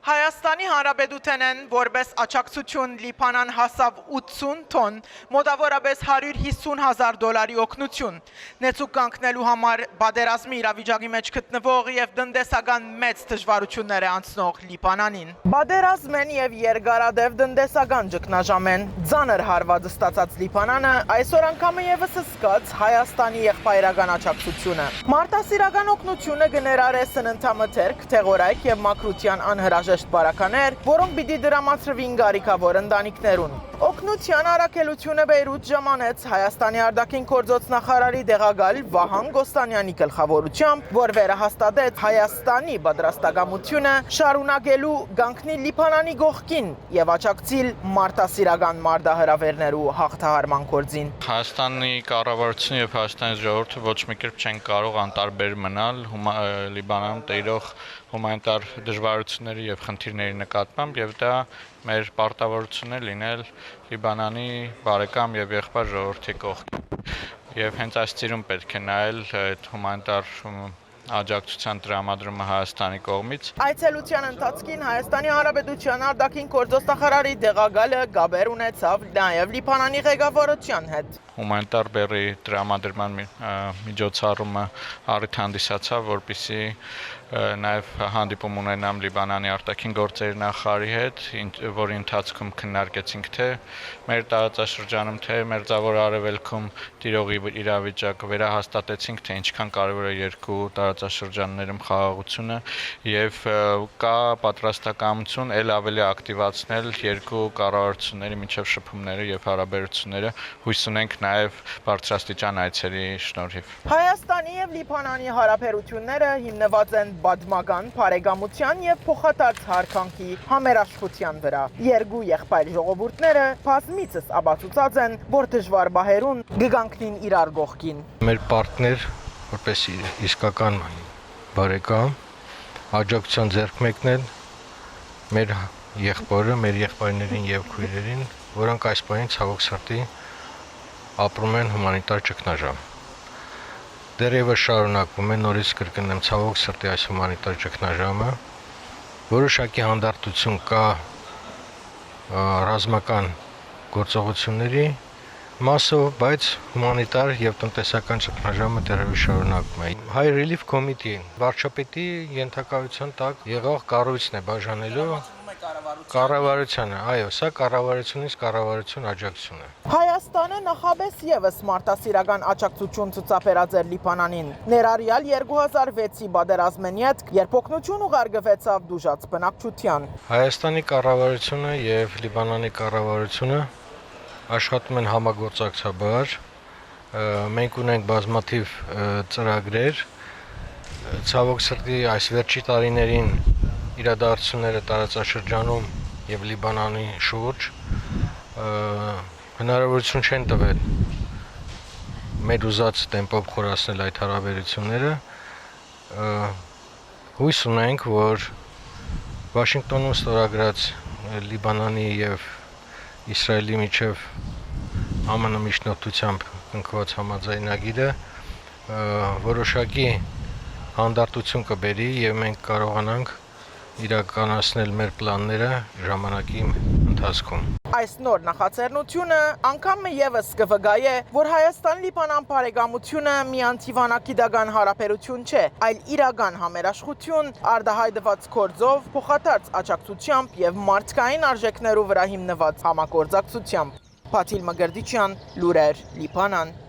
Հայաստանի Հանրապետութենեն որպես աջակցություն Լիբանան հասավ 80 տոն, մոտավորապես $150,000 օգնություն։ Նեցուկ կանգնելու համար պատերազմի իրավիճակի մեջ գտնվող եւ տնտեսական մեծ դժվարություններ է անցնող Լիբանանին։ Պատերազմեն եւ երկարատև տնտեսական ճգնաժամեն ծանր հարված ստացած Լիբանանը այսօր անգամ եւս սկաց Հայաստանի եղբայրական աջակցությունը։ Մարտահրավերական օգնությունը կներառե սննդամթերք, թեղորայք եւ մաքրության անհրաժեշտ բարականեր, որոնք պիտի դրամացրվին գարիքավոր ընտանիքներուն։ Օգնության առաքելությունը Բեյրութ ժամանեց Հայաստանի արտաքին գործոց նախարարի տեղակալ Վահան Գոստանյանի գլխավորությամբ, որ վերահաստատեց Հայաստանի պատրաստակամությունը շարունակելու կանգնի Լիբանանի կողքին եւ աջակցել մարտահրավերական մարտահրավերներու հաղթահարման գործին։ Հայաստանի կառավարությունը եւ Հայաստանի ժողովուրդը ոչ մի կերպ չեն կարող անտարբեր մնալ Լիբանանում տիրող հումանիտար դժվարությունների եւ խնդիրների նկատմամբ եւ դա մեր պարտավորությունն է լինել Լիբանանի բարեկամ եւ եղբայր ժողովրդի կողքին եւ հենց այս ծիրուն պետք է նայել այդ հումանիտար աջակցության տրամադրումը Հայաստանի կողմից։ Այցելության ընթացքին Հայաստանի Հանրապետության արտաքին գործոց նախարարի տեղակալը գաբեր ունեցավ նաեւ Լիբանանի ղեկավարության հետ։ Հումանիտար բեռի տրամադրման միջոցառումը առիթ հանդիսացավ, որպեսզի նաև հանդիպում ունենամ Լիբանանի արտաքին գործերի նախարարի հետ, որի ընթացքում քննարկեցինք թե մեր տարածաշրջանում, թե Մերձավոր Արևելքում տիրող իրավիճակը, վերահաստատեցինք, թե ինչքան կարևոր է երկու տարածաշրջաններում խաղաղությունը եւ կա պատրաստակամություն ել ավելի ակտիվացնել երկու կառավարությունների միջև շփումները եւ հարաբերությունները, հույս ունենք նաև բարձրաստիճան այցերի շնորհիվ։ Հայաստանի եւ Լիբանանի հարաբերությունները հիմնված են պատմական, բարեկամության եւ փոխադարձ հարկանքի համերաշխության վրա։ Երկու եղբայր ժողովուրդները բազմիցս ապացուցած են, որ դժվար բահերուն կգանքնին իրար կողքին։ Մեր պարտներ, որպես իսկական բարեկամ, աջակցության ձեռք մեկնել մեր եղբորը, մեր եղբայրներին եւ քույրերին, որոնք այս պահին ցավոք սրտի ապրում են հումանիտար ճգնաժամ։ Դեռևս շարունակվում է, նորից կրկնեմ, ցավոք սրտի այս հումանիտար ճգնաժամը, որոշակի հանդարտություն կա ռազմական գործողությունների մասով, բայց հումանիտար եւ տնտեսական ճգնաժամը դեռևս շարունակվում է։ Հայ Relief Committee վարչապետի ենթակայության տակ եղող կառույցն է բաժանելու կառավարությանը, այո, սա կառավարությունից կառավարություն աջակցություն է։ Հայաստանը նախապես եւս մարտահրավերական աջակցություն ցուցաբերած էր Լիբանանին։ Ներառյալ 2006-ի պատերազմեն հետ, երբ օգնություն ուղարկվեցավ դուժած բնակչության։ Հայաստանի կառավարությունը եւ Լիբանանի կառավարությունը աշխատում են համագործակցաբար։ Մենք ունենք բազմաթիվ ծրագրեր։ Ցավոք սրտի այս վերջի տարիներին իրադարձությունները տարածաշրջանում եւ Լիբանանի շուրջ հնարավորություն չեն տվել մեր ուզած տեմպով խորացնել այդ հարաբերությունները։ Հույս ունենք, որ Վաշինգտոնում ստորագրած Լիբանանի եւ Իսրայելի միջև ԱՄՆ միջնորդությամբ կնքված համաձայնագիրը որոշակի հանդարտություն կբերի եւ մենք կարողանանք իրականացնել մեր պլանները ժամանակի ընթացքում։ Այս նոր նախաձեռնությունը անգամ եւս կվգայե, որ Հայաստան-Լիբանան բարեկամությունը միայն դիվանագիտական հարաբերություն չէ, այլ իրական համերաշխություն, արտահայտված գործով, փոխադարձ աջակցությամբ եւ մարդկային արժեքներու վրա հիմնված համագործակցությամբ։ Փաթիլ Մգրդիչյան, Լուրեր, Լիբանան։